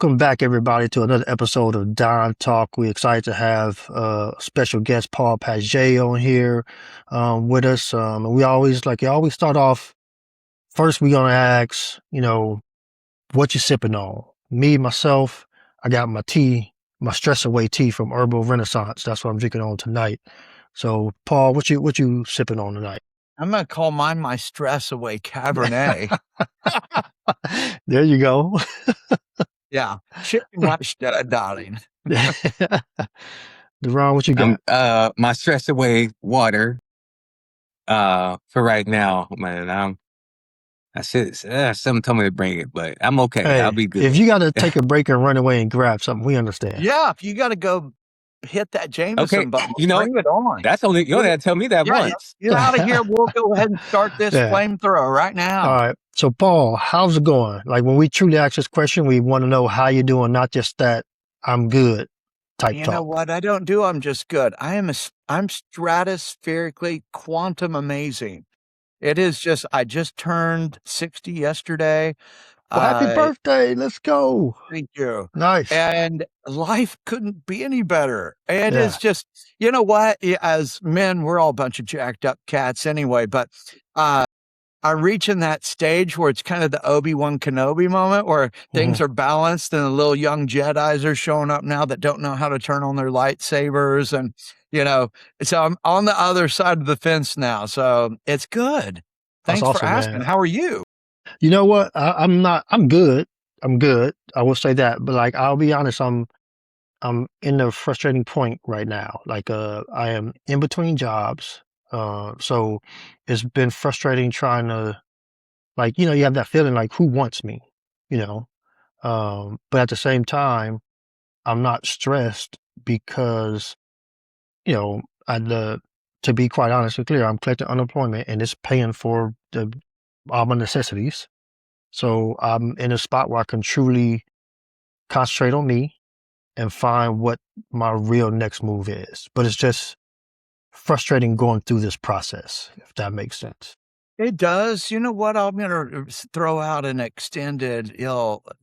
Welcome back, everybody, to another episode of Don Talk. We're excited to have special guest Paul Paget on here with us. And we always start off first. We're gonna ask, what you sipping on? Me myself, I got my tea, my stress away tea from Herbal Renaissance. That's what I'm drinking on tonight. So, Paul, what you sipping on tonight? I'm gonna call mine my stress away Cabernet. There you go. Yeah, chicken lunch, darling. Dar'Ron, what you got? My stress away water. For right now, man. Someone told me to bring it, but I'm okay. Hey, I'll be good. If you got to take a break and run away and grab something, we understand. Yeah, if you got to go hit that Jameson Okay, button, bring it on. That's only you only had to tell me that once. Get out of here. We'll go ahead and start this flamethrower right now. All right. So, Paul, how's it going? Like, when we truly ask this question, we want to know how you're doing, not just that I'm good type You talk. know what? I don't do I'm just good. I'm stratospherically quantum amazing. It is just, I just turned 60 yesterday. Well, happy birthday. Let's go. Thank you. Nice. And life couldn't be any better. And it's just, you know what? As men, we're all a bunch of jacked up cats anyway, but I'm reaching that stage where it's kind of the Obi-Wan Kenobi moment where things are balanced and the little young Jedis are showing up now that don't know how to turn on their lightsabers. And, so I'm on the other side of the fence now. So it's good. Thanks for asking. Man. How are you? You know what? I'm good. I'm good. I will say that. But like, I'll be honest, I'm in a frustrating point right now. Like, I am in between jobs. So it's been frustrating trying to, like, you have that feeling like, who wants me, but at the same time, I'm not stressed because, to be quite honest and clear, I'm collecting unemployment and it's paying for all my necessities. So I'm in a spot where I can truly concentrate on me and find what my real next move is. But it's just frustrating going through this process, if that makes sense. It does. You know what? I'm going to throw out an extended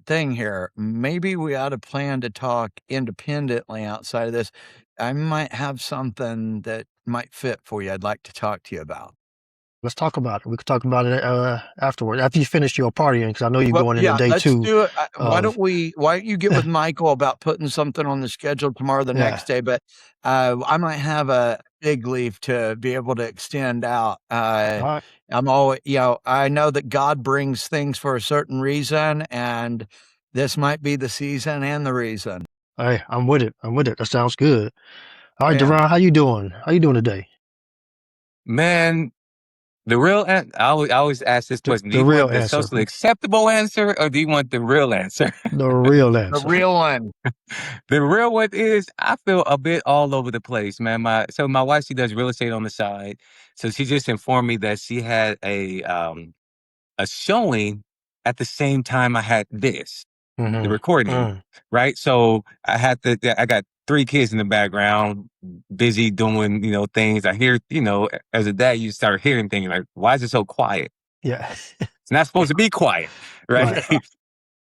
thing here. Maybe we ought to plan to talk independently outside of this. I might have something that might fit for you I'd like to talk to you about. Let's talk about it. We could talk about it afterward, after you finish your partying, because I know you're going into day two. Do it. Why don't you get with Michael about putting something on the schedule tomorrow, the next day? But I might have a big leaf to be able to extend out. Right. I'm always, I know that God brings things for a certain reason, and this might be the season and the reason. Hey, I'm with it. That sounds good. All right, Dar'Ron, how you doing? How you doing today? Man, the real answer, I always ask this question. Do you want the socially acceptable answer or do you want the real answer? The real answer. The real one. The real one is I feel a bit all over the place, man. My wife, she does real estate on the side. So she just informed me that she had a showing at the same time I had this, the recording, right? So I got 3 kids in the background, busy doing, things. I hear, as a dad, you start hearing things like, why is it so quiet? Yeah. It's not supposed to be quiet, right?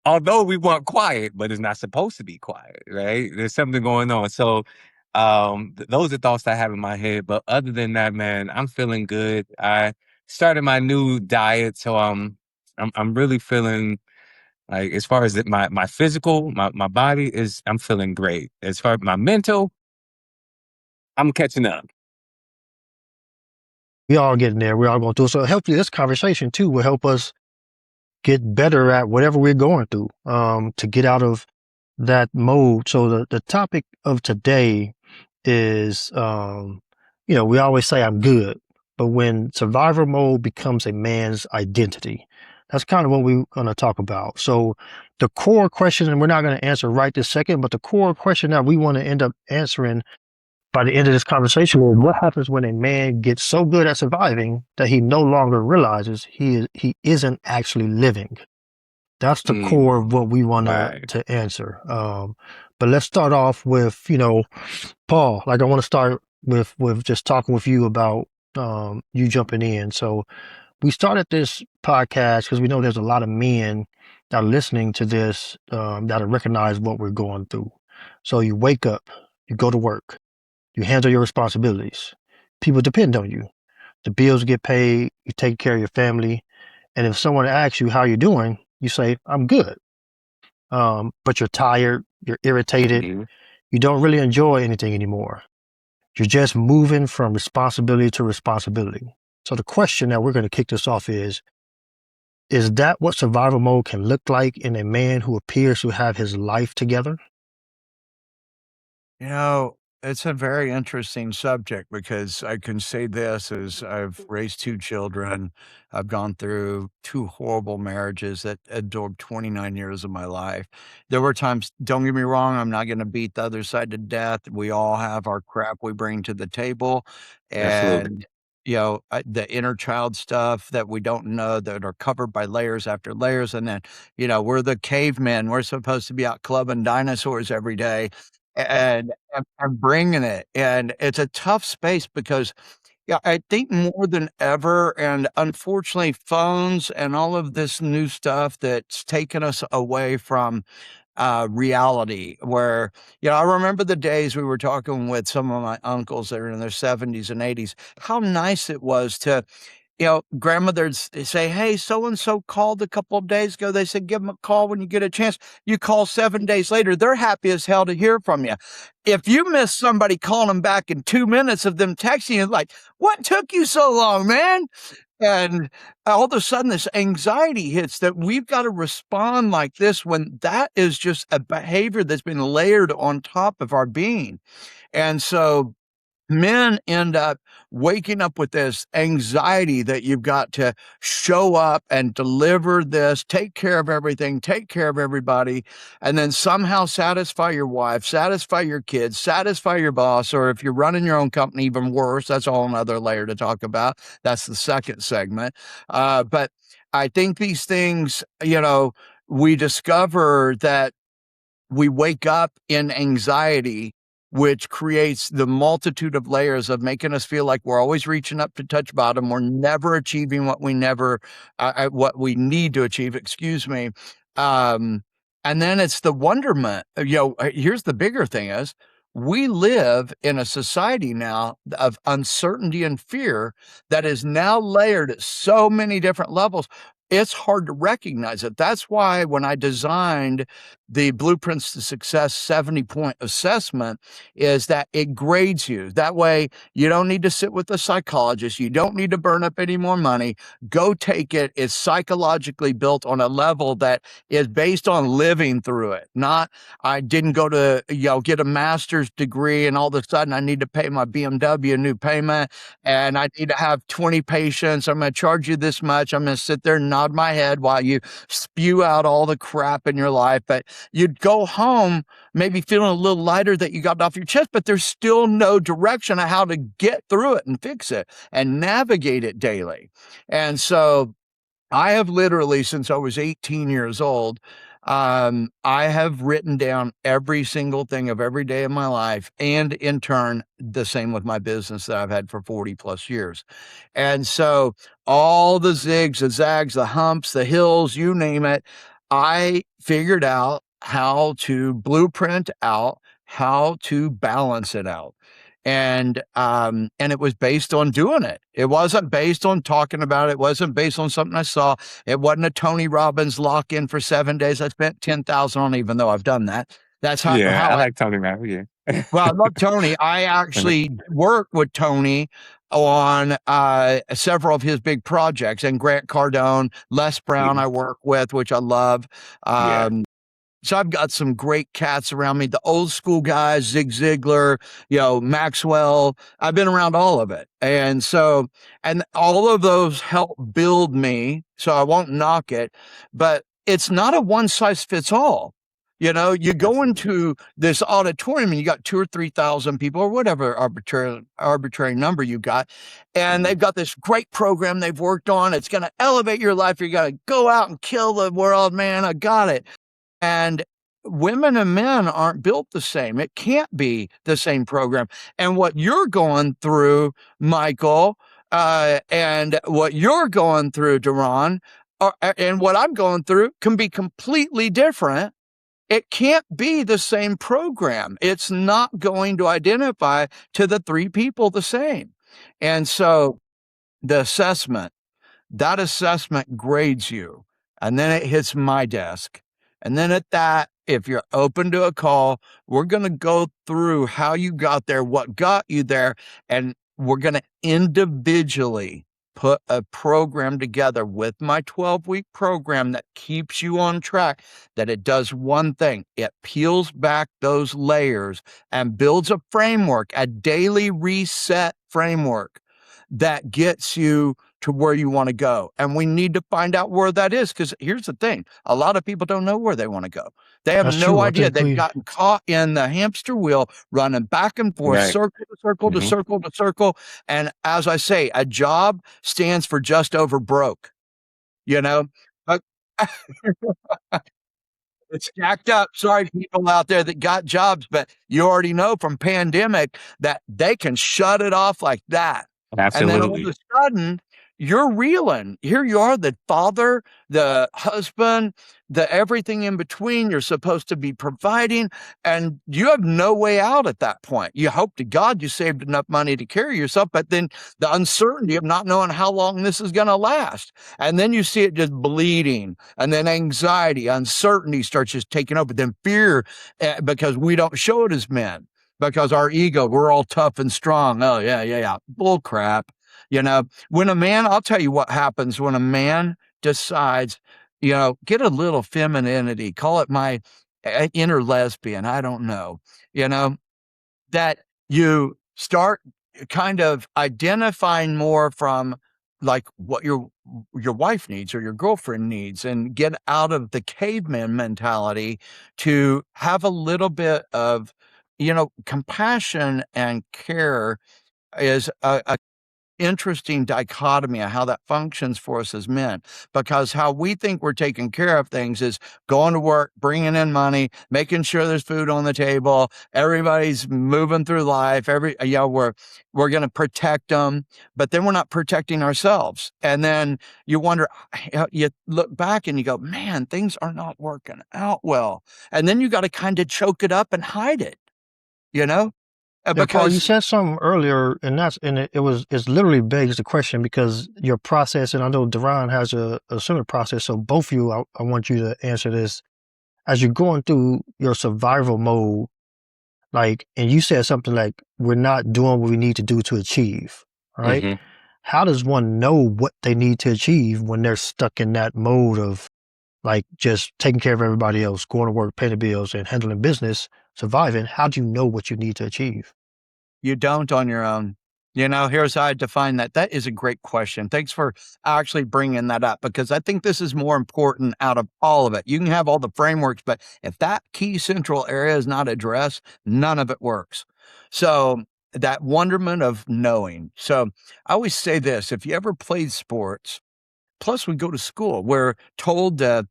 Although we want quiet, but it's not supposed to be quiet, right? There's something going on. So those are thoughts I have in my head. But other than that, man, I'm feeling good. I started my new diet, so I'm really feeling like, as far as my physical, my body I'm feeling great. As far as my mental, I'm catching up. We all getting there. We're all going through. So hopefully this conversation too will help us get better at whatever we're going through, to get out of that mode. So the topic of today is, we always say I'm good, but when survivor mode becomes a man's identity, that's kind of what we're going to talk about. So the core question, and we're not going to answer right this second, but the core question that we want to end up answering by the end of this conversation is, what happens when a man gets so good at surviving that he no longer realizes he isn't actually living? That's the core of what we want to answer. But let's start off with, Paul, like I want to start with just talking with you about you jumping in. So we started this podcast because we know there's a lot of men are listening to this that'll recognize what we're going through. So you wake up, you go to work, you handle your responsibilities. People depend on you. The bills get paid, you take care of your family. And if someone asks you how you're doing, you say, I'm good. But you're tired, you're irritated, you don't really enjoy anything anymore. You're just moving from responsibility to responsibility. So the question that we're going to kick this off is that what survival mode can look like in a man who appears to have his life together? You know, it's a very interesting subject because I can say this as I've raised 2 children. I've gone through 2 horrible marriages that absorbed 29 years of my life. There were times, don't get me wrong, I'm not gonna beat the other side to death. We all have our crap we bring to the table, Absolutely. and, the inner child stuff that we don't know that are covered by layers after layers, and then, we're the cavemen. We're supposed to be out clubbing dinosaurs every day, and I'm bringing it, and it's a tough space because, yeah, I think more than ever, and unfortunately, phones and all of this new stuff that's taken us away from, reality where, I remember the days we were talking with some of my uncles that are in their 70s and 80s, how nice it was to grandmothers say, "Hey, so and so called a couple of days ago." They said, "Give them a call when you get a chance." You call 7 days later, they're happy as hell to hear from you. If you miss somebody calling them back in 2 minutes of them texting you, like, "What took you so long, man?" And all of a sudden, this anxiety hits that we've got to respond like this when that is just a behavior that's been layered on top of our being. And so men end up waking up with this anxiety that you've got to show up and deliver this, take care of everything, take care of everybody, and then somehow satisfy your wife, satisfy your kids, satisfy your boss, or if you're running your own company, even worse. That's all another layer to talk about. That's the second segment. But I think these things, we discover that we wake up in anxiety, which creates the multitude of layers of making us feel like we're always reaching up to touch bottom. We're never achieving what we need to achieve, excuse me. And then it's the wonderment, here's the bigger thing is we live in a society now of uncertainty and fear that is now layered at so many different levels. It's hard to recognize it. That's why when I designed the Blueprints to Success 70-point assessment is that it grades you. That way you don't need to sit with a psychologist. You don't need to burn up any more money. Go take it. It's psychologically built on a level that is based on living through it. Not, I didn't go to, get a master's degree and all of a sudden I need to pay my BMW new payment and I need to have 20 patients. I'm going to charge you this much. I'm going to sit there and nod my head while you spew out all the crap in your life. But you'd go home maybe feeling a little lighter that you got off your chest, but there's still no direction of how to get through it and fix it and navigate it daily. And so I have literally, since I was 18 years old, I have written down every single thing of every day of my life, and in turn, the same with my business that I've had for 40 plus years. And so all the zigs, the zags, the humps, the hills, you name it, I figured out how to blueprint out how to balance it out. And it was based on doing it. It wasn't based on talking about it. It wasn't based on something I saw. It wasn't a Tony Robbins lock-in for 7 days. I spent 10,000 on, even though I've done that. That's how I I like Tony Robbins. Yeah. well, I love Tony. I actually worked with Tony on several of his big projects, and Grant Cardone, Les Brown I work with, which I love. Yeah. So I've got some great cats around me, the old school guys, Zig Ziglar, Maxwell. I've been around all of it. And so, and all of those help build me. So I won't knock it, but it's not a one size fits all. You go into this auditorium and you got 2,000 or 3,000 people or whatever arbitrary number you got. And they've got this great program they've worked on. It's going to elevate your life. You're going to go out and kill the world, man. I got it. And women and men aren't built the same. It can't be the same program. And what you're going through, Michael, and what you're going through, Dar'Ron, and what I'm going through can be completely different. It can't be the same program. It's not going to identify to the 3 people the same. And so the assessment, that assessment grades you, and then it hits my desk. And then at that, if you're open to a call, we're going to go through how you got there, what got you there, and we're going to individually put a program together with my 12-week program that keeps you on track, that it does one thing. It peels back those layers and builds a framework, a daily reset framework that gets you to where you want to go. And we need to find out where that is, because here's the thing. A lot of people don't know where they want to go. They have That's no true. I idea. think They've gotten caught in the hamster wheel, running back and forth, Right. circle to circle to Mhm. circle to circle. And as I say, a job stands for just over broke, you know? But it's stacked up. Sorry, people out there that got jobs, but you already know from pandemic that they can shut it off like that. And then all of Absolutely. a sudden, you're reeling. Here you are, the father, the husband, the everything in between you're supposed to be providing, and you have no way out at that point. You hope to God you saved enough money to carry yourself, but then the uncertainty of not knowing how long this is going to last. And then you see it just bleeding, and then anxiety, uncertainty starts just taking over, then fear, because we don't show it as men. Because our ego, we're all tough and strong. Oh, yeah. Bull crap. When a man, I'll tell you what happens when a man decides, get a little femininity, call it my inner lesbian. I don't know, that you start kind of identifying more from like what your wife needs or your girlfriend needs, and get out of the caveman mentality to have a little bit of, compassion and care is a interesting dichotomy of how that functions for us as men, because how we think we're taking care of things is going to work, bringing in money, making sure there's food on the table, everybody's moving through life, we're going to protect them, but then we're not protecting ourselves. And then you wonder, you look back and you go, man, things are not working out well. And then you got to kind of choke it up and hide it, Yeah, Paul, you because said something earlier, and it's literally begs the question, because your process, and I know Dar'Ron has a similar process. So both of you, I want you to answer this. As you're going through your survival mode, and you said something like, we're not doing what we need to do to achieve, right? Mhm. How does one know what they need to achieve when they're stuck in that mode of just taking care of everybody else, going to work, paying the bills, and handling business, surviving? How do you know what you need to achieve? you don't on your own. Here's how I define that. That is a great question. Thanks for actually bringing that up, because I think this is more important out of all of it. You can have all the frameworks, but if that key central area is not addressed, none of it works. So that wonderment of knowing. So I always say this: if you ever played sports, plus we go to school, we're told to,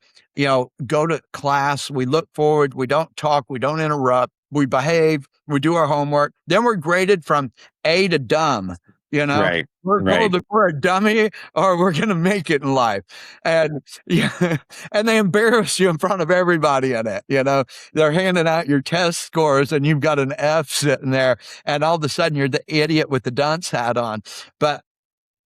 go to class, we look forward, we don't talk, we don't interrupt, we behave, we do our homework. Then we're graded from A to dumb. Right. We're told Right. if we're a dummy or we're going to make it in life. And and they embarrass you in front of everybody in it. They're handing out your test scores and you've got an F sitting there, and all of a sudden you're the idiot with the dunce hat on. But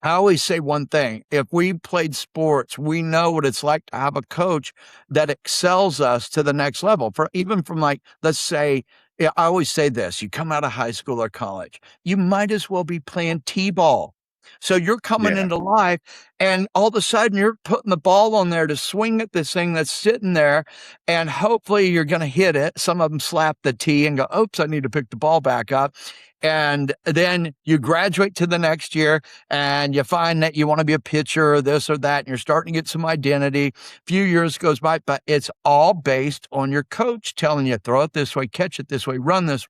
I always say one thing: if we played sports, we know what it's like to have a coach that excels us to the next level. Even from, let's say, I always say this: you come out of high school or college, you might as well be playing t-ball. So you're coming Yeah. into life, and all of a sudden you're putting the ball on there to swing at this thing that's sitting there, and hopefully you're going to hit it. Some of them slap the tee and go, oops, I need to pick the ball back up. And then you graduate to the next year, and you find that you want to be a pitcher or this or that, and you're starting to get some identity. A few years goes by, but it's all based on your coach telling you, throw it this way, catch it this way, run this,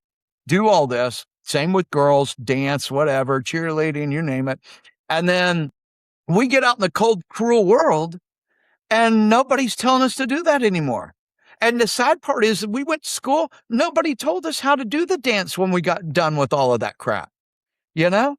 do all this. Same with girls, dance, whatever, cheerleading, you name it. And then we get out in the cold, cruel world, and nobody's telling us to do that anymore. And the sad part is, we went to school, nobody told us how to do the dance when we got done with all of that crap, you know?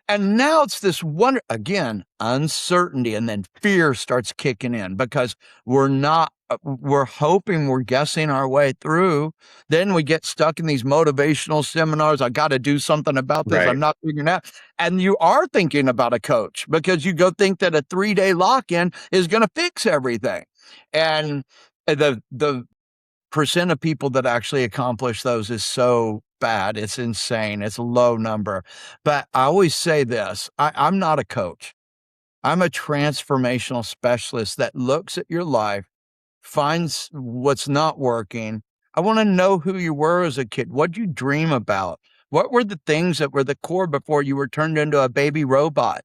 And now it's this wonder, again, uncertainty, and then fear starts kicking in because we're hoping, we're guessing our way through. Then we get stuck in these motivational seminars. I got to do something about this. Right. I'm not figuring out. And you are thinking about a coach because you go think that a 3-day lock-in is going to fix everything. And the percent of people that actually accomplish those is so bad. It's insane. It's a low number. But I always say this, I'm not a coach. I'm a transformational specialist that looks at your life, finds what's not working. I want to know who you were as a kid. What'd you dream about? What were the things that were the core before you were turned into a baby robot,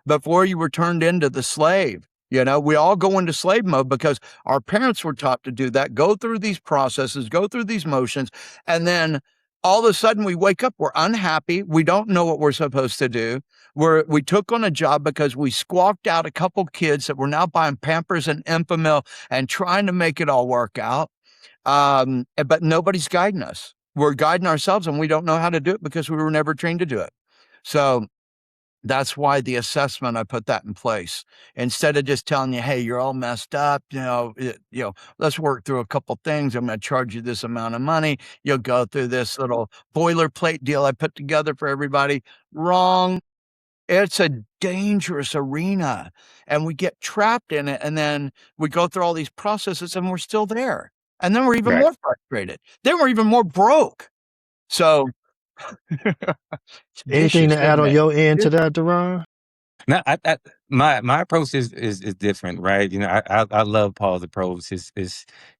before you were turned into the slave? You know, we all go into slave mode because our parents were taught to do that, go through these processes, go through these motions. And then all of a sudden we wake up, we're unhappy. We don't know what we're supposed to do. We took on a job because we squawked out a couple kids that were now buying Pampers and Enfamil and trying to make it all work out. But nobody's guiding us. We're guiding ourselves and we don't know how to do it because we were never trained to do it. So that's why the assessment, I put that in place instead of just telling you, hey, you're all messed up. Let's work through a couple things. I'm going to charge you this amount of money. You'll go through this little boilerplate deal I put together for everybody. Wrong. It's a dangerous arena and we get trapped in it. And then we go through all these processes and we're still there. And then we're even Right. more frustrated. Then we're even more broke. So Anything to add on your end to that, Dar'Ron? No, my approach is different, right? You know, I love Paul's approach. Is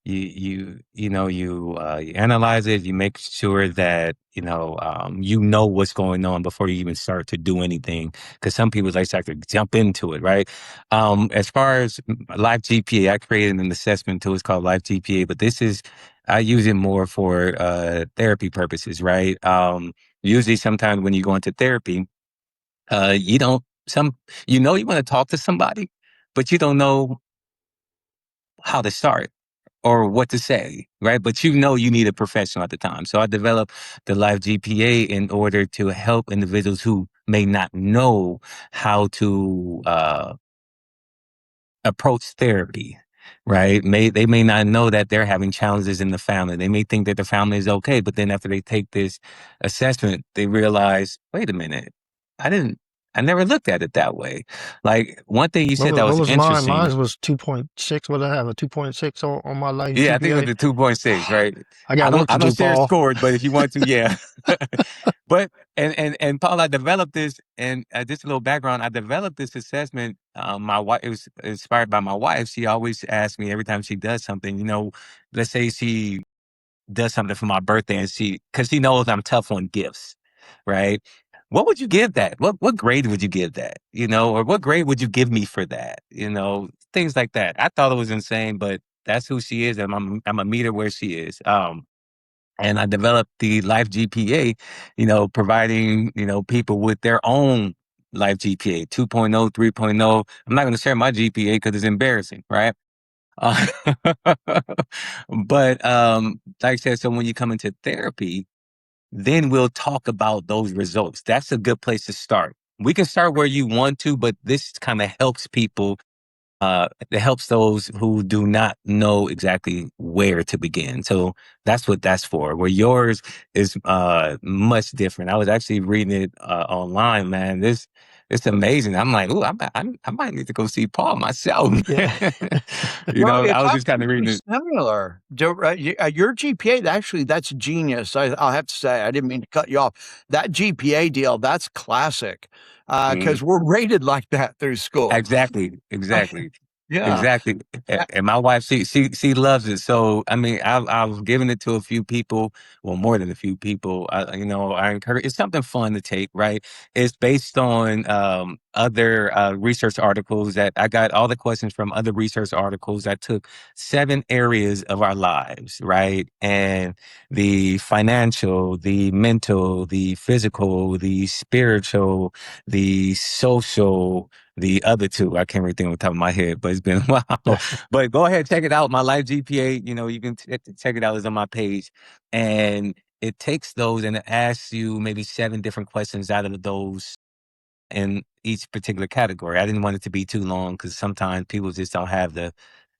you analyze it, you make sure that you know what's going on before you even start to do anything. Because some people like to jump into it, right? As far as Life GPA, I created an assessment tool. It's called Life GPA, but I use it more for therapy purposes, right? Usually, sometimes when you go into therapy, you don't you want to talk to somebody, but you don't know how to start or what to say, right? But you need a professional at the time. So I developed the Life GPA in order to help individuals who may not know how to approach therapy, right? They may not know that they're having challenges in the family. They may think that the family is okay, but then after they take this assessment, they realize, wait a minute, I never looked at it that way. Like one thing you said that What was was mine? interesting. Mine was 2.6. What did I have? A 2.6 on my Life Yeah, I think it was GPA. the 2.6, right? I got work I to do, don't share Paul. scores, but if you want to, yeah. But and Paul, I developed this, and just a little background. I developed this assessment. My wife, it was inspired by my wife. She always asks me every time she does something. Let's say she does something for my birthday, and because she knows I'm tough on gifts, right? What would you give that? What grade would you give that? Or what grade would you give me for that? Things like that. I thought it was insane, but that's who she is, and I'm a meter where she is. And I developed the Life GPA, providing, people with their own Life GPA, 2.0, 3.0. I'm not going to share my GPA because it's embarrassing, right? Uh, but like I said, so when you come into therapy, then we'll talk about those results. That's a good place to start. We can start where you want to, but this kind of helps people. It helps those who do not know exactly where to begin. So that's what that's for. Where yours is much different. I was actually reading it online, man. It's amazing. I'm like, I might need to go see Paul myself. Yeah. Well, I it's was just kind actually of reading pretty it. similar. Your GPA, actually, that's genius. I'll have to say, I didn't mean to cut you off. That GPA deal, that's classic Mhm. because we're rated like that through school. Exactly. Yeah. Exactly. And my wife, she loves it. So, I mean, I've given it to a few people, well, more than a few people. I encourage, it's something fun to take, right? It's based on other research articles that I got all the questions from other research articles that took 7 areas of our lives, right? And the financial, the mental, the physical, the spiritual, the social, the other 2, I can't really think on the top of my head, but it's been a while. But go ahead, check it out. My Life GPA, you can check it out. It's on my page. And it takes those and it asks you maybe 7 different questions out of those in each particular category. I didn't want it to be too long because sometimes people just don't have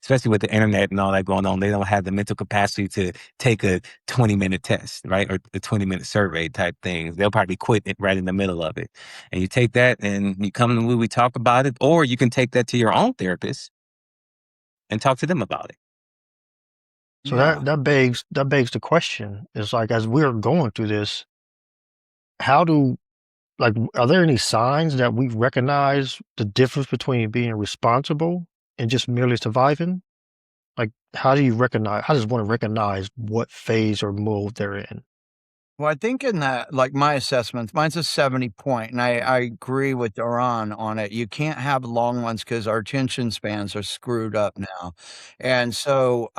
especially with the internet and all that going on, they don't have the mental capacity to take a 20-minute test, right? Or the 20-minute survey type things. They'll probably quit it right in the middle of it. And you take that and you come and we talk about it, or you can take that to your own therapist and talk to them about it. So that begs the question. It's like, as we're going through this, are there any signs that we recognize the difference between being responsible and just merely surviving? Like, how does one recognize what phase or mode they're in? Well, I think in that, like my assessment, mine's a 70 point, and I agree with Dar'Ron on it. You can't have long ones because our attention spans are screwed up now. And so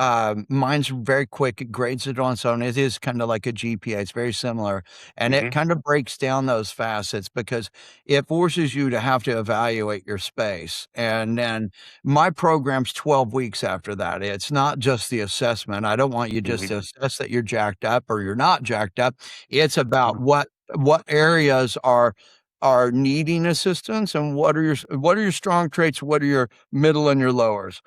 mine's very quick. It grades it on its own. It is kind of like a GPA. It's very similar. And it kind of breaks down those facets because it forces you to have to evaluate your space. And then my program's 12 weeks after that. It's not just the assessment. I don't want you just to assess that you're jacked up or you're not jacked up. It's about what areas are needing assistance and what are your strong traits, what are your middle and your lowers.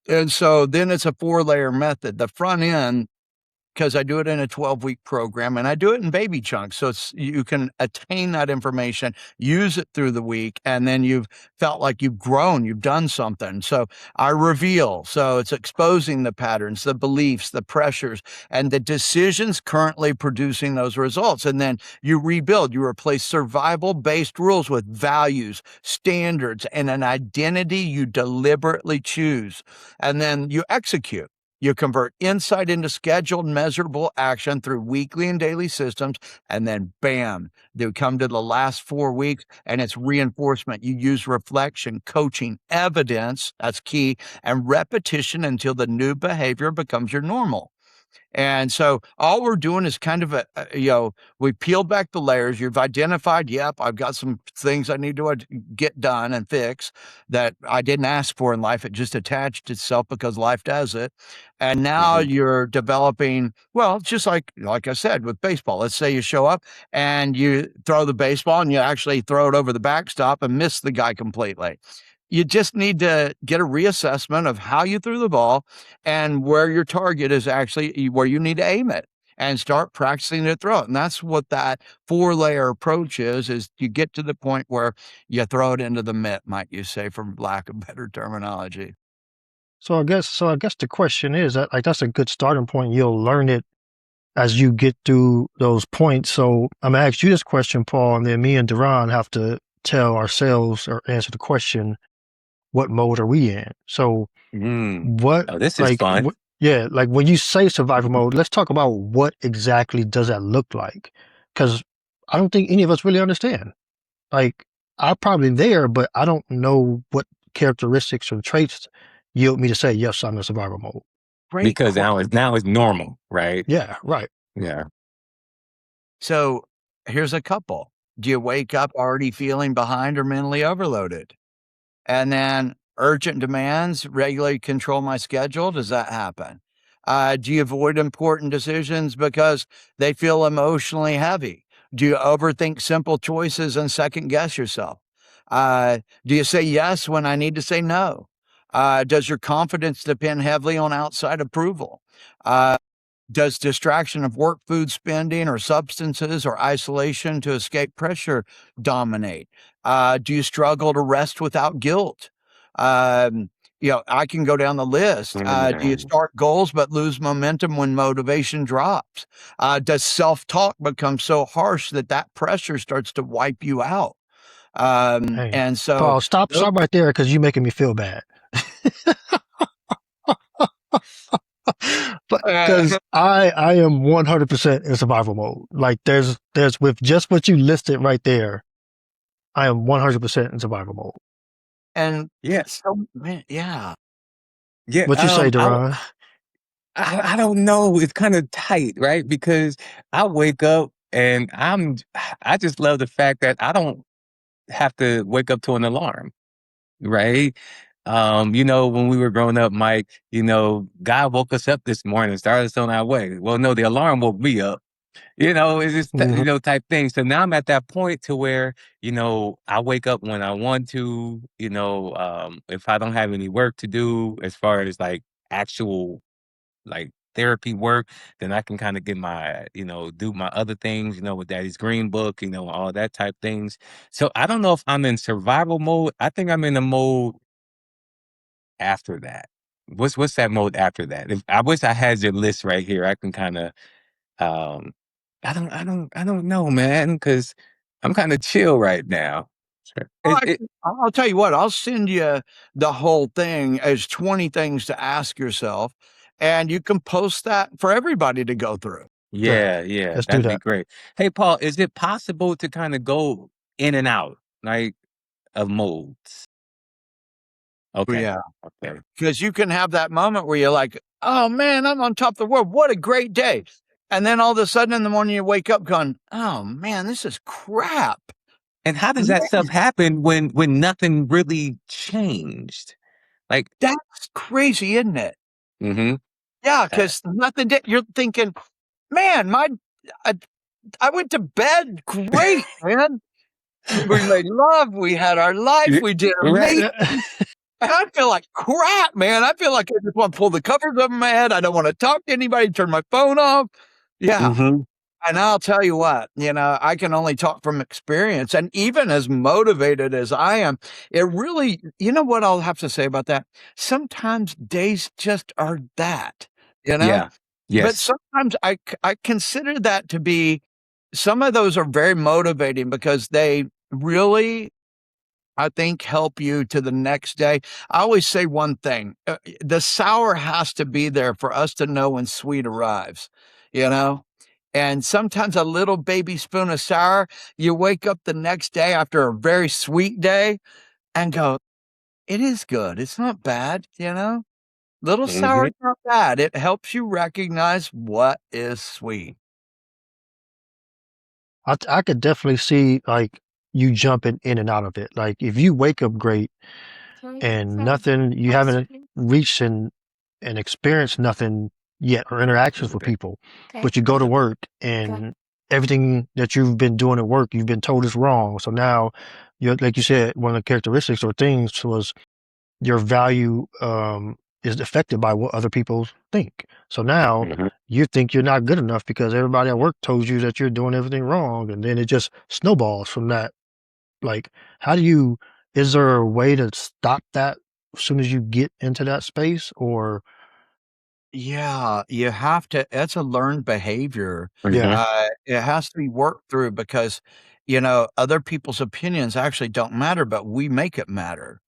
And so then it's a 4-layer method. The front end, because I do it in a 12-week program and I do it in baby chunks. So you can attain that information, use it through the week, and then you've felt like you've grown, you've done something. So I reveal. So it's exposing the patterns, the beliefs, the pressures, and the decisions currently producing those results. And then you rebuild, you replace survival-based rules with values, standards, and an identity you deliberately choose. And then you execute. You convert insight into scheduled, measurable action through weekly and daily systems, and then bam, they come to the last 4 weeks, and it's reinforcement. You use reflection, coaching, evidence, that's key, and repetition until the new behavior becomes your normal. And so all we're doing is kind of we peeled back the layers. You've identified, yep, I've got some things I need to get done and fix that I didn't ask for in life. It just attached itself because life does it. And now you're developing, well, just like I said, with baseball. Let's say you show up and you throw the baseball and you actually throw it over the backstop and miss the guy completely. You just need to get a reassessment of how you threw the ball and where your target is actually, where you need to aim it, and start practicing to throw it. And that's what that 4-layer approach is you get to the point where you throw it into the mitt, might you say, for lack of better terminology. So I guess the question is that, like, that's a good starting point. You'll learn it as you get through those points. So I'm gonna ask you this question, Paul, and then me and Dar'Ron have to tell ourselves or answer the question, what mode are we in? So this is fun. Like when you say survival mode, let's talk about what exactly does that look like? Because I don't think any of us really understand. Like, I'm probably there, but I don't know what characteristics or traits yield me to say, yes, I'm in survival mode. Because now it's normal, right? Yeah, right. Yeah. So here's a couple. Do you wake up already feeling behind or mentally overloaded? And then urgent demands regularly control my schedule. Does that happen? Do you avoid important decisions because they feel emotionally heavy? Do you overthink simple choices and second guess yourself? Do you say yes when I need to say no? Does your confidence depend heavily on outside approval? Does distraction of work, food spending, or substances or isolation to escape pressure dominate? Do you struggle to rest without guilt? I can go down the list. Do you start goals but lose momentum when motivation drops? Does self-talk become so harsh that pressure starts to wipe you out? And so, Paul, stop right there, because you're making me feel bad. But because I am 100% in survival mode. Like, there's with just what you listed right there, I am 100% in survival mode. And yes, yeah. What you say, Dar'Ron? I don't know. It's kind of tight, right? Because I wake up and I just love the fact that I don't have to wake up to an alarm, right? When we were growing up, Mike, God woke us up this morning, started us on our way. Well, no, the alarm woke me up, It's just, type thing. So now I'm at that point to where, I wake up when I want to, if I don't have any work to do as far as like actual like therapy work, then I can kind of get my, do my other things, with Daddy's Green Book, all that type things. So I don't know if I'm in survival mode. I think I'm in the mode after that. What's that mode after that? I wish I had your list right here. I can kind of um I don't know, man, because I'm kind of chill right now. Sure. Well, I'll tell you what, I'll send you the whole thing as 20 things to ask yourself, and you can post that for everybody to go through. Yeah, Let's do that'd be that. great. Hey, Paul, is it possible to kind of go in and out, like, of modes? Okay. Yeah. Okay. Because you can have that moment where you're like, oh man, I'm on top of the world. What a great day. And then all of a sudden in the morning you wake up going, oh man, this is crap. And how does that stuff happen when nothing really changed? Like, That's crazy, isn't it? mhm. Yeah, Uh, because nothing did. You're thinking, man, I went to bed great, man. We made love. We had our life. We did right. amazing. And I feel like crap, man. I feel like I just want to pull the covers over my head. I don't want to talk to anybody, turn my phone off. Yeah. Mhm. And I'll tell you what, I can only talk from experience. And even as motivated as I am, it really, what I'll have to say about that? Sometimes days just are that, Yeah. but Yes. sometimes I consider that to be, some of those are very motivating because they really, I think, help you to the next day. I always say one thing, the sour has to be there for us to know when sweet arrives, you know? And sometimes a little baby spoon of sour, you wake up the next day after a very sweet day and go, it is good. It's not bad, Little sour Mhm. is not bad. It helps you recognize what is sweet. I could definitely see like you jumping in and out of it. Like if you wake up great and nothing, you haven't reached and experienced nothing yet or interactions with people, but you go to work and everything that you've been doing at work, you've been told is wrong. So now you're, like you said, one of the characteristics or things was your value is affected by what other people think. So now Mhm. you think you're not good enough because everybody at work told you that you're doing everything wrong, and then it just snowballs from that. Like, how do you? Is there a way to stop that as soon as you get into that space, or Yeah, you have to, it's a learned behavior. yeah, Mhm. It has to be worked through because, other people's opinions actually don't matter, but we make it matter.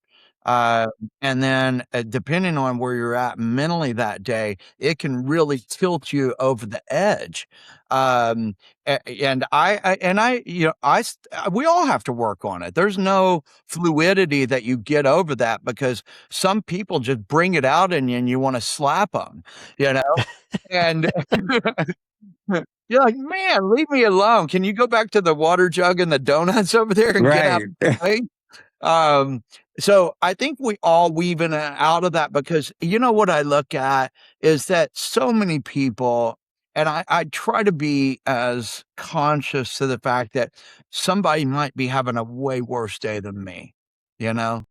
Uh, and then, depending on where you're at mentally that day, it can really tilt you over the edge. Um, and we all have to work on it. There's no fluidity that you get over that because some people just bring it out in you and you want to slap them, you know? And you're like, man, leave me alone. Can you go back to the water jug and the donuts over there and get out Right. of the way? Um, so I think we all weave in and out of that because what I look at is that so many people, and I try to be as conscious to the fact that somebody might be having a way worse day than me, you know?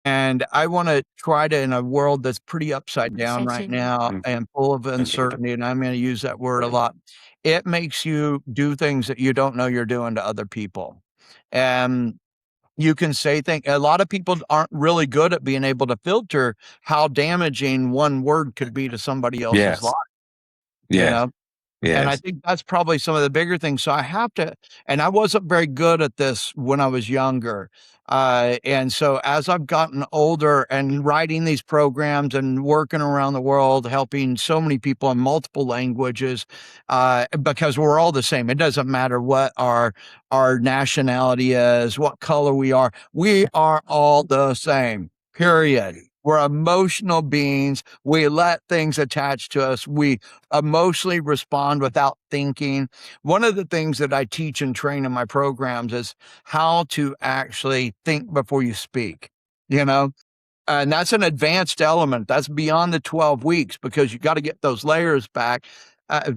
And I want to try to, in a world that's pretty upside down right now Mhm. and full of uncertainty, and I'm going to use that word a lot, it makes you do things that you don't know you're doing to other people. And you can say things. A lot of people aren't really good at being able to filter how damaging one word could be to somebody else's life, Yes. you Yes. know? And I Yes. think that's probably some of the bigger things. So I have to, and I wasn't very good at this when I was younger. And so as I've gotten older and writing these programs and working around the world, helping so many people in multiple languages, because we're all the same. It doesn't matter what our nationality is, what color we are all the same, period. We're emotional beings. We let things attach to us. We emotionally respond without thinking. One of the things that I teach and train in my programs is how to actually think before you speak, you know? And that's an advanced element. That's beyond the 12 weeks because you got to get those layers back.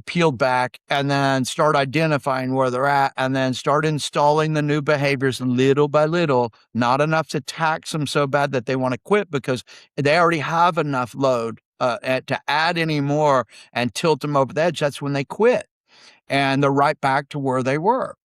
peeled back, and then start identifying where they're at, and then start installing the new behaviors little by little, not enough to tax them so bad that they want to quit because they already have enough load to add any more and tilt them over the edge. That's when they quit, and they're right back to where they were.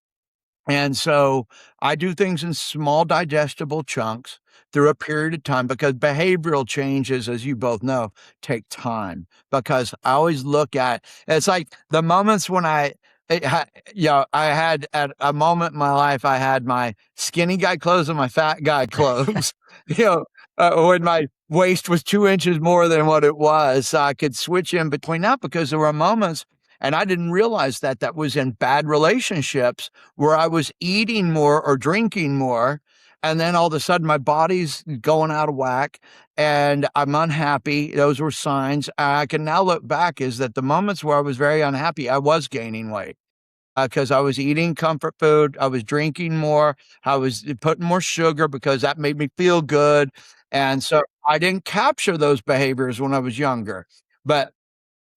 And so I do things in small digestible chunks through a period of time because behavioral changes, as you both know, take time. Because I always look at it's like the moments when I had at a moment in my life, I had my skinny guy clothes and my fat guy clothes. When my waist was 2 inches more than what it was, so I could switch in between that because there were moments, and I didn't realize that was in bad relationships where I was eating more or drinking more. And then all of a sudden my body's going out of whack and I'm unhappy. Those were signs. I can now look back is that the moments where I was very unhappy, I was gaining weight because I was eating comfort food. I was drinking more. I was putting more sugar because that made me feel good. And so I didn't capture those behaviors when I was younger. But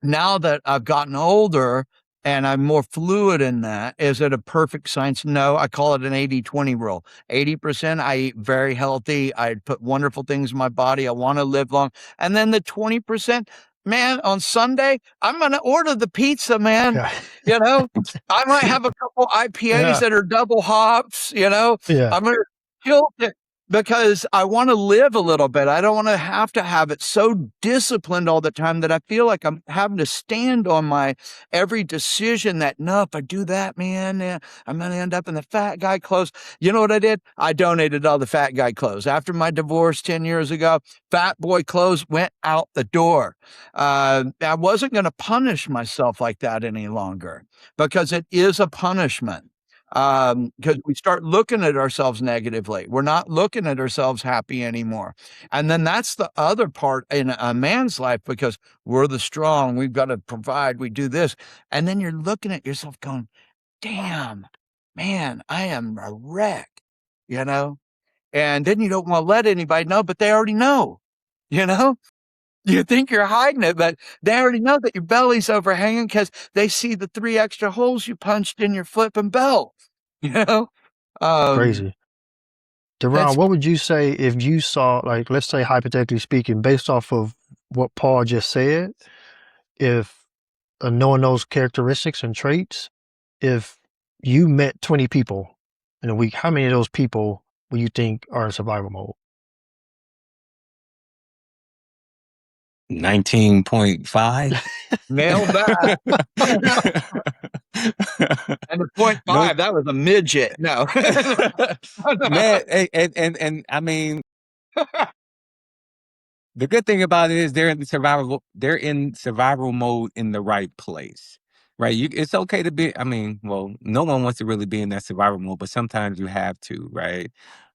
now that I've gotten older and I'm more fluid in that, is it a perfect science? No, I call it an 80-20 rule. 80%, I eat very healthy. I put wonderful things in my body. I want to live long. And then the 20%, man, on Sunday, I'm going to order the pizza, man. I might have a couple IPAs that are double hops, I'm going to kill it. Because I want to live a little bit. I don't want to have it so disciplined all the time that I feel like I'm having to stand on my every decision that, no, if I do that, man, I'm going to end up in the fat guy clothes. You know what I did? I donated all the fat guy clothes. After my divorce 10 years ago, fat boy clothes went out the door. I wasn't going to punish myself like that any longer because it is a punishment. Because we start looking at ourselves negatively. We're not looking at ourselves happy anymore. And then that's the other part in a man's life because we're the strong, we've got to provide, we do this. And then you're looking at yourself going, damn, man, I am a wreck, And then you don't want to let anybody know, but they already know, You think you're hiding it, but they already know that your belly's overhanging because they see the 3 extra holes you punched in your flipping belt. Crazy. Dar'Ron, what would you say if you saw, like, let's say hypothetically speaking, based off of what Paul just said, if knowing those characteristics and traits, if you met 20 people in a week, how many of those people would you think are in survival mode? 19.5. Nailed that. And the 0.5, that was a midget. No. Man, and I mean, the good thing about it is they're in survival mode in the right place. Right. It's okay to be, no one wants to really be in that survival mode, but sometimes you have to, right?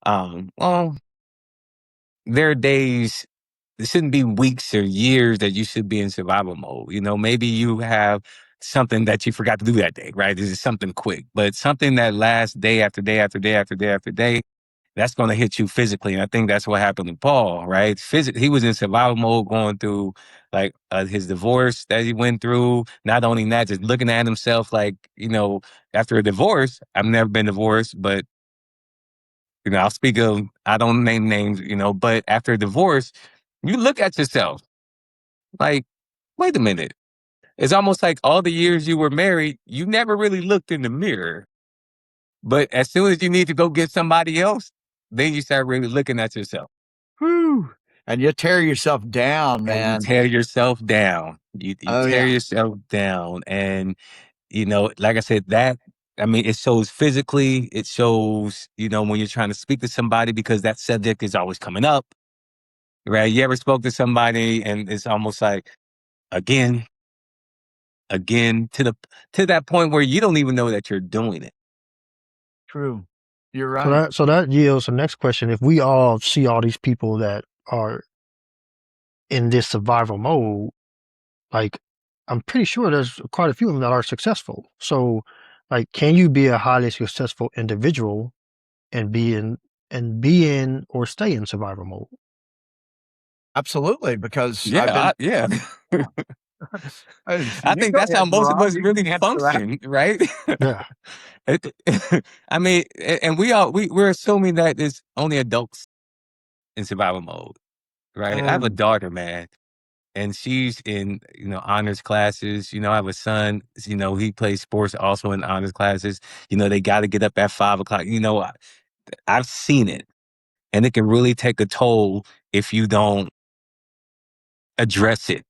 Well, there are days, it shouldn't be weeks or years that you should be in survival mode. Maybe you have something that you forgot to do that day, right? This is something quick, but something that lasts day after day after day after day after day, that's going to hit you physically. And I think that's what happened to Paul, right? He was in survival mode going through like his divorce that he went through. Not only that, just looking at himself like, after a divorce, I've never been divorced, but I'll speak of, I don't name names, but after a divorce, you look at yourself like, wait a minute. It's almost like all the years you were married, you never really looked in the mirror. But as soon as you need to go get somebody else, then you start really looking at yourself. Whew. And you tear yourself down, man. And you tear yourself down. You tear yourself down. And, like I said, it shows physically. It shows, when you're trying to speak to somebody because that subject is always coming up. Right? You ever spoke to somebody and it's almost like, again, to that point where you don't even know that you're doing it. True. You're right. So that yields the next question. If we all see all these people that are in this survival mode, like, I'm pretty sure there's quite a few of them that are successful. So, like, can you be a highly successful individual and be in or stay in survival mode? Absolutely, because yeah. I think that's how most of us really function, right? Yeah. I mean, and we're assuming that it's only adults in survival mode, right? I have a daughter, man, and she's in, honors classes. I have a son, he plays sports also in honors classes. They got to get up at 5 o'clock. I've seen it, and it can really take a toll if you don't address it.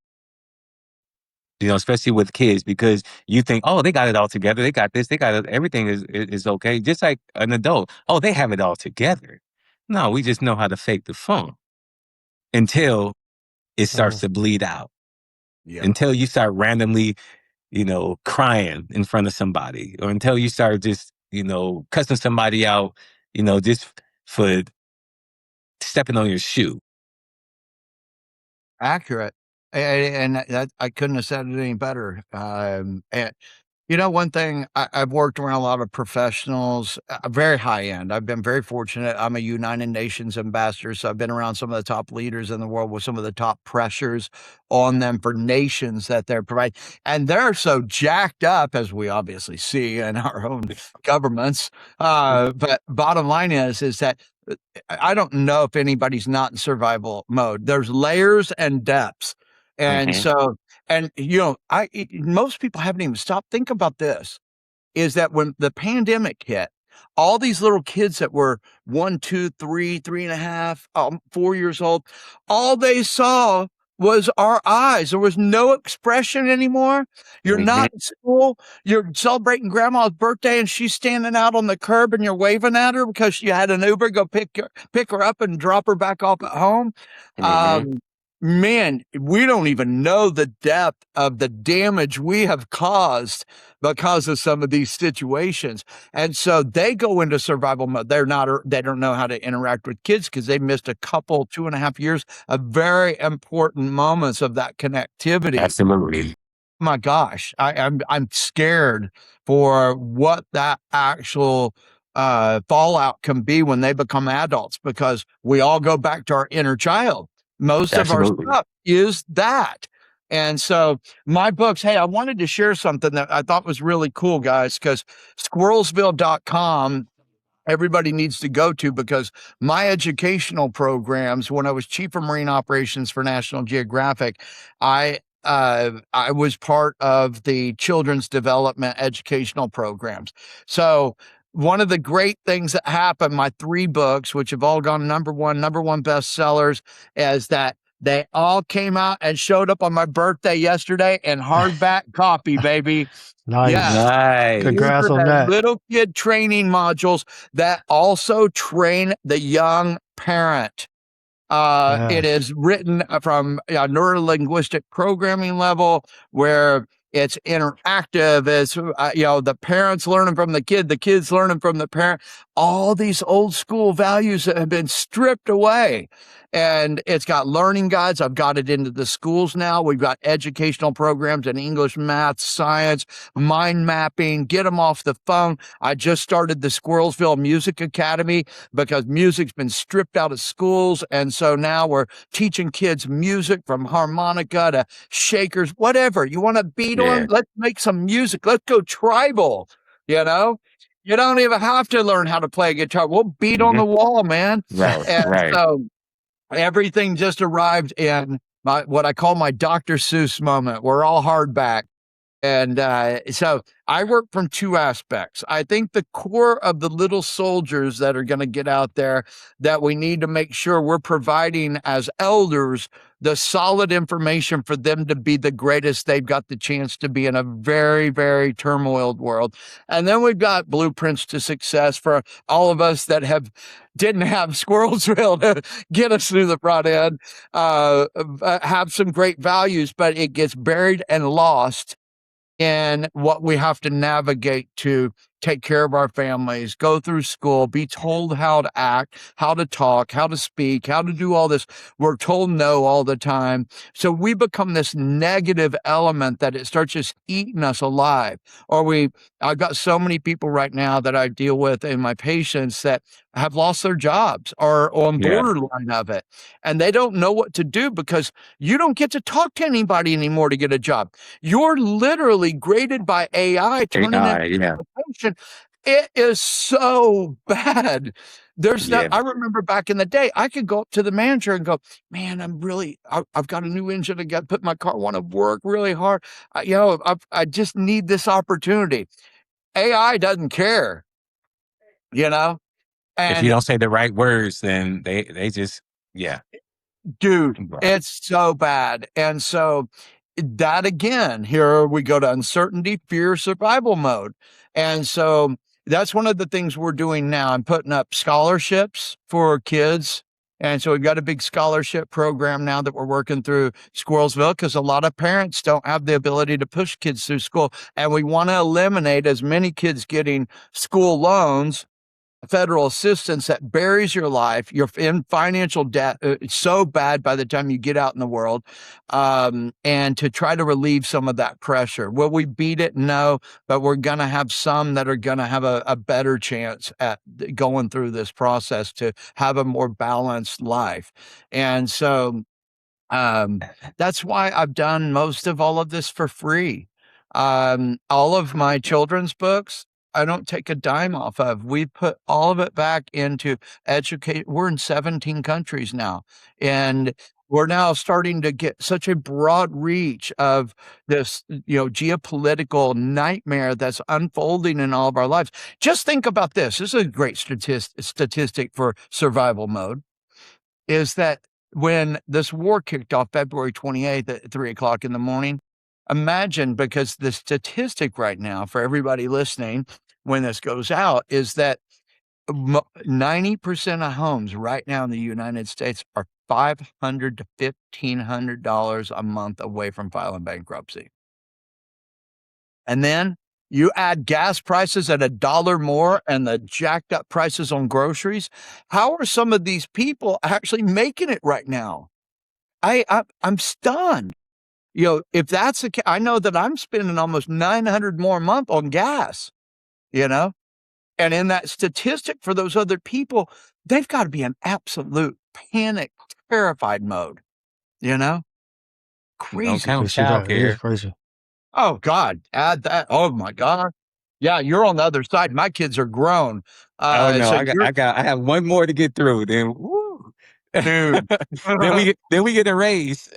Especially with kids, because you think, oh, they got it all together. They got this. They got it. Everything is okay. Just like an adult. Oh, they have it all together. No, we just know how to fake the funk until it starts to bleed out. Yeah. Until you start randomly, crying in front of somebody, or until you start just, cussing somebody out, just for stepping on your shoe. Accurate. And that, I couldn't have said it any better. And one thing, I've worked around a lot of professionals, very high end. I've been very fortunate. I'm a United Nations ambassador, so I've been around some of the top leaders in the world with some of the top pressures on them for nations that they're providing. And they're so jacked up, as we obviously see in our own governments. But bottom line is that I don't know if anybody's not in survival mode. There's layers and depths. And so, and most people haven't even stopped. Think about this, is that when the pandemic hit, all these little kids that were 1, 2, 3, 3.5, 4 years old, all they saw was our eyes. There was no expression anymore. You're not in school. You're celebrating grandma's birthday and she's standing out on the curb and you're waving at her because you had an Uber go pick her up and drop her back off at home. Man, we don't even know the depth of the damage we have caused because of some of these situations. And so they go into survival mode. They don't know how to interact with kids because they missed a couple, 2.5 years of very important moments of that connectivity. Absolutely. My gosh, I'm scared for what that actual fallout can be when they become adults, because we all go back to our inner child. Most of our stuff is that. And so my books, hey, I wanted to share something that I thought was really cool, guys, because squirrelsville.com, everybody needs to go to, because my educational programs, when I was chief of marine operations for National Geographic, I was part of the children's development educational programs. So one of the great things that happened, my 3 books, which have all gone number one bestsellers, is that they all came out and showed up on my birthday yesterday in hardback copy, baby. Nice. Yeah. Nice. Congrats on that. Little kid training modules that also train the young parent. It is written from a neuro-linguistic programming level where it's interactive. It's, the parents learning from the kids learning from the parent, all these old school values that have been stripped away. And it's got learning guides. I've got it into the schools now. We've got educational programs in English, math, science, mind mapping, get them off the phone. I just started the Squirrelsville Music Academy because music's been stripped out of schools. And so now we're teaching kids music, from harmonica to shakers, whatever. You want to beat on? Let's make some music. Let's go tribal, You don't even have to learn how to play a guitar. We'll beat on the wall, man. Right. So everything just arrived in what I call my Dr. Seuss moment. We're all hardback. And so I work from 2 aspects. I think the core of the little soldiers that are going to get out there, that we need to make sure we're providing as elders the solid information for them to be the greatest they've got the chance to be in a very, very turmoiled world. And then we've got blueprints to success for all of us that didn't have Squirrelsville to get us through the front end, have some great values, but it gets buried and lost in what we have to navigate to take care of our families, go through school, be told how to act, how to talk, how to speak, how to do all this. We're told no all the time. So we become this negative element that it starts just eating us alive. I've got so many people right now that I deal with in my patients that have lost their jobs or on borderline of it. And they don't know what to do because you don't get to talk to anybody anymore to get a job. You're literally graded by AI, turning into a patient. It is so bad. I remember back in the day, I could go up to the manager and go, man, I've got a new engine. I got to put my car, want to work really hard. I just need this opportunity. AI doesn't care, And if you don't say the right words, then they just, dude, it's so bad. And so that again, here we go to uncertainty, fear, survival mode. And so that's one of the things we're doing now. I'm putting up scholarships for kids. And so we've got a big scholarship program now that we're working through Squirrelsville because a lot of parents don't have the ability to push kids through school. And we want to eliminate as many kids getting school loans, federal assistance that buries your life. You're in financial debt. It's so bad by the time you get out in the world, and to try to relieve some of that pressure. Will we beat it? No, but we're going to have some that are going to have a better chance at going through this process to have a more balanced life. And so that's why I've done most of all of this for free. All of my children's books, I don't take a dime off of. We put all of it back into educate. We're in 17 countries now, and we're now starting to get such a broad reach of this, geopolitical nightmare that's unfolding in all of our lives. Just think about this. This is a great statistic for survival mode, is that when this war kicked off February 28th at 3:00 in the morning, imagine, because the statistic right now for everybody listening when this goes out is that 90% of homes right now in the United States are $500 to $1,500 a month away from filing bankruptcy. And then you add gas prices at $1 more and the jacked up prices on groceries. How are some of these people actually making it right now? I'm stunned. If that's the case, I know that I'm spending almost $900 more a month on gas, and in that statistic for those other people, they've got to be in absolute panic, terrified mode, crazy. Don't count childcare. Crazy. Oh God, add that. Oh my God. Yeah, you're on the other side. My kids are grown. Oh no, so I have one more to get through. Then, woo. Dude. then we get a raise.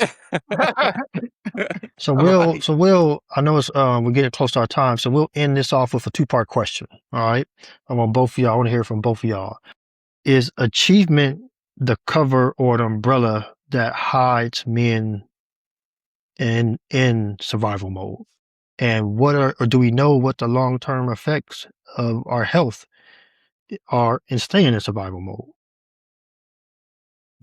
So we'll, I know it's, we're getting close to our time, so we'll end this off with a 2-part question. All right. I want to hear from both of y'all. Is achievement the cover or the umbrella that hides men in survival mode? And do we know what the long-term effects of our health are in staying in survival mode?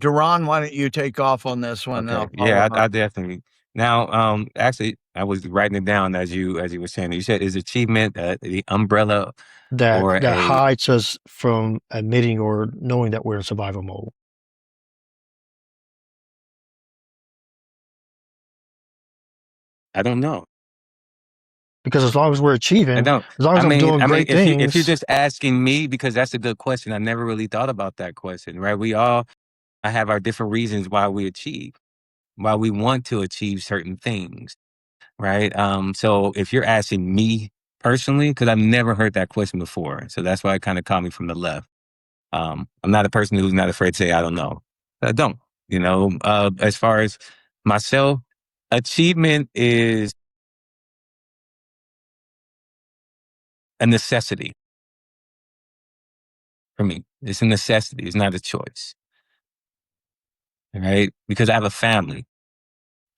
Dar'Ron, why don't you take off on this one? Okay. Yeah, I definitely. Now, actually, I was writing it down as you were saying. You said, is achievement the umbrella that hides us from admitting or knowing that we're in survival mode? I don't know. Because as long as we're achieving, as long as I'm doing great things. If you're just asking me, because that's a good question. I never really thought about that question, right? I have our different reasons why we achieve, why we want to achieve certain things, right? So if you're asking me personally, because I've never heard that question before, so that's why it kind of caught me from the left. I'm not a person who's not afraid to say I don't know. I don't, as far as myself, achievement is a necessity for me. It's a necessity. It's not a choice. Right? Because I have a family.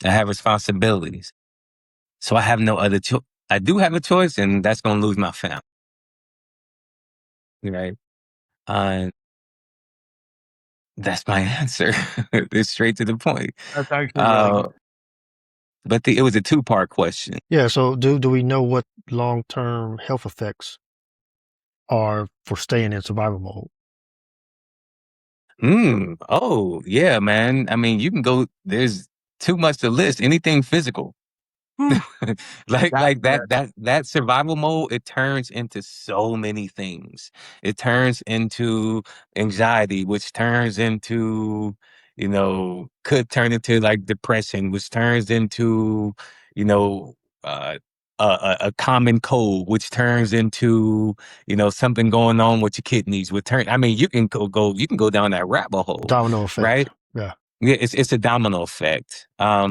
I have responsibilities. So I have no other choice. I do have a choice, and that's going to lose my family. Right? That's my answer. It's straight to the point. That's actually really good. But it was a 2-part question. Yeah. So do we know what long-term health effects are for staying in survival mode? Oh, yeah, man. I mean, you can go, there's too much to list. Anything physical. Like that survival mode, it turns into so many things. It turns into anxiety, which turns into, could turn into like depression, which turns into, you know, uh, a common cold, which turns into, something going on with your kidneys. I mean, you can you can go down that rabbit hole, Domino effect. right? Yeah. Yeah, it's a domino effect.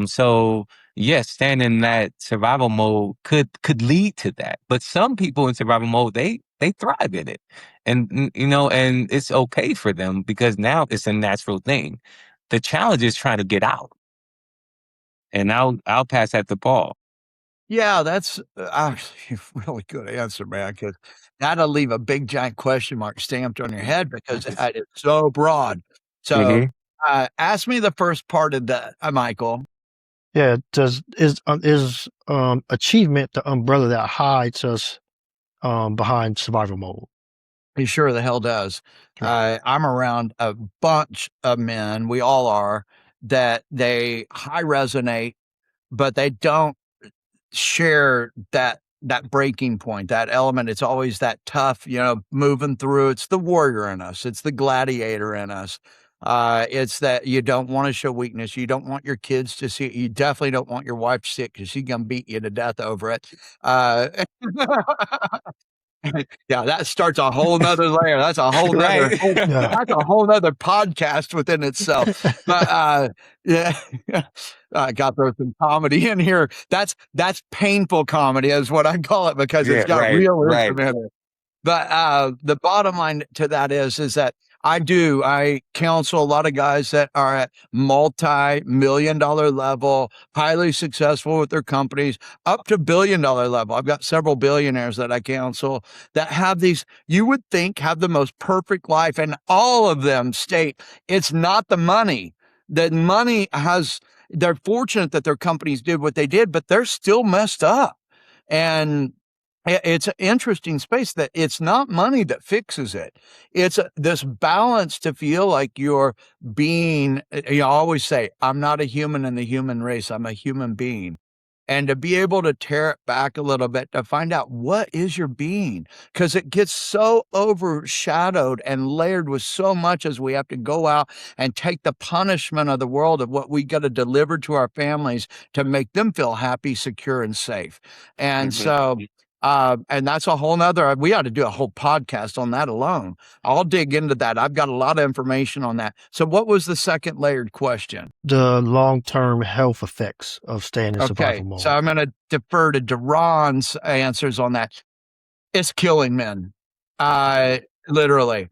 So yes, staying in that survival mode could lead to that. But some people in survival mode, they thrive in it, and it's okay for them because now it's a natural thing. The challenge is trying to get out, and I'll pass that to Paul. Yeah, that's actually a really good answer, man, 'cause that'll leave a big giant question mark stamped on your head because it's so broad. So, Hmm. ask me the first part of that, Michael. Yeah. Is achievement the umbrella that hides us behind survival mode? He sure the hell does. Yeah. I'm around a bunch of men, we all are, that they high resonate, but they don't share that breaking point, that element. It's always that tough, moving through. It's the warrior in us. It's the gladiator in us. It's that you don't want to show weakness. You don't want your kids to see it. You definitely don't want your wife to see it because she's gonna beat you to death over it. Uh, yeah, that starts a whole nother layer. That's a whole nother Right. Yeah. that's a whole nother podcast within itself. But yeah, I got throw some comedy in here. That's painful comedy is what I call it because Yeah. it's got Right. realism Right. in it. But the bottom line to that is that I counsel a lot of guys that are at multi-million-dollar level, highly successful with their companies, up to billion-dollar level. I've got several billionaires that I counsel that have these, you would think, have the most perfect life, and all of them state it's not the money. That money has, they're fortunate that their companies did what they did, but they're still messed up. And it's an interesting space that it's not money that fixes it. It's this balance to feel like you're being, you always say, I'm not a human in the human race, I'm a human being. And to be able to tear it back a little bit to find out what is your being, because it gets so overshadowed and layered with so much as we have to go out and take the punishment of the world of what we got to deliver to our families to make them feel happy, secure, and safe. And Mhm. so, and that's a whole nother, we ought to do a whole podcast on that alone. I'll dig into that. I've got a lot of information on that. So, what was the second layered question? The long-term health effects of staying in Okay, survival so mode. I'm going to defer to Dar'Ron's answers on that. It's killing men. Literally.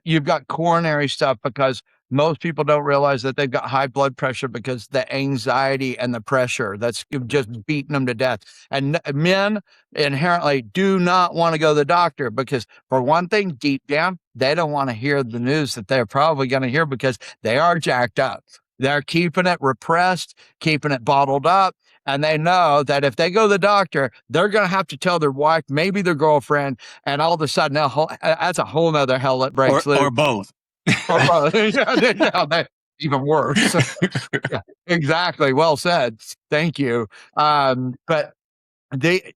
You've got coronary stuff because most people don't realize that they've got high blood pressure because the anxiety and the pressure that's just beating them to death. And men inherently do not want to go to the doctor because, for one thing, deep down, they don't want to hear the news that they're probably going to hear because they are jacked up. They're keeping it repressed, keeping it bottled up. And they know that if they go to the doctor, they're going to have to tell their wife, maybe their girlfriend, and all of a sudden, that's a whole nother hell that breaks loose. Or both. Even worse. Yeah, exactly. Well said. Thank you. But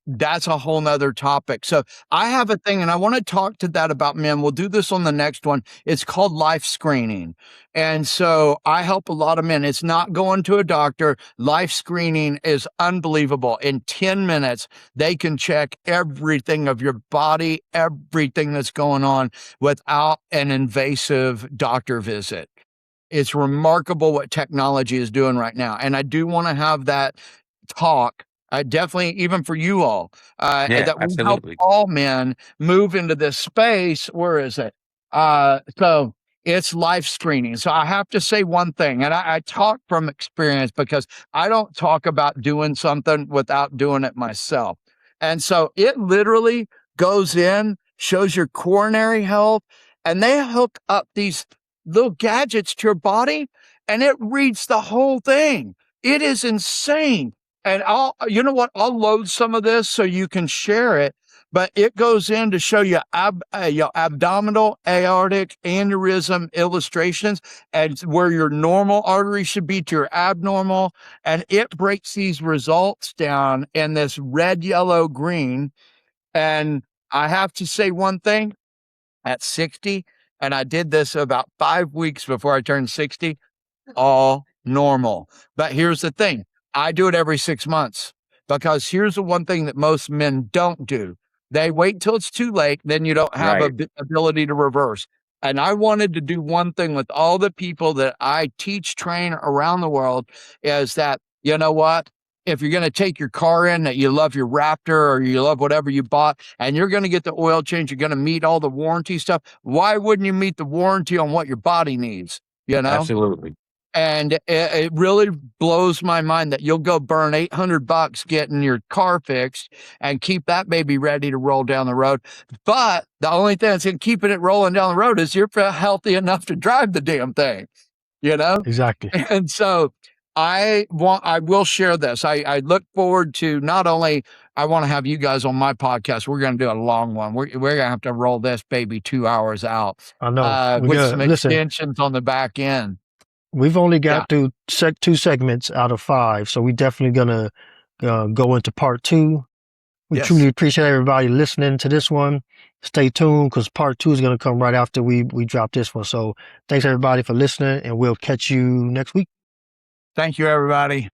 that's a whole nother topic. So I have a thing, and I want to talk to that about men. We'll do this on the next one. It's called life screening. And so I help a lot of men. It's not going to a doctor. Life screening is unbelievable. In 10 minutes, they can check everything of your body, everything that's going on without an invasive doctor visit. It's remarkable what technology is doing right now. And I do want to have that talk, definitely even for you all, Yeah, that we help absolutely. all men move into this space. Where is it? So it's life screening. So I have to say one thing, and I talk from experience because I don't talk about doing something without doing it myself. And so it literally goes in, shows your coronary health, and they hook up these little gadgets to your body, and it reads the whole thing. It is insane. And you know what? I'll load some of this so you can share it. but it goes in to show you abdominal aortic aneurysm illustrations and where your normal artery should be to your abnormal. And it breaks these results down in this red, yellow, green. And I have to say one thing, at 60, and I did this about 5 weeks before I turned 60, all normal. But here's the thing, I do it every 6 months, because here's the one thing that most men don't do. They wait till it's too late, then you don't have Right. ability to reverse. And I wanted to do one thing with all the people that I teach, train around the world, is that, you know what? If you're going to take your car in that you love your Raptor or you love whatever you bought, and you're going to get the oil change, you're going to meet all the warranty stuff, why wouldn't you meet the warranty on what your body needs? You know? Absolutely. And it really blows my mind that you'll go burn $800 getting your car fixed and keep that baby ready to roll down the road. But the only thing that's keeping it rolling down the road is you're healthy enough to drive the damn thing, you know? Exactly. And so I will share this. I look forward to, not only I want to have you guys on my podcast. We're going to do a long one. We're going to have to roll this baby 2 hours out. I know. With some extensions on the back end. We've only got through 2 segments out of 5, so we definitely gonna go into part 2. We truly appreciate everybody listening to this one. Stay tuned, because part 2 is gonna come right after we drop this one. So thanks everybody for listening, and we'll catch you next week. Thank you, everybody.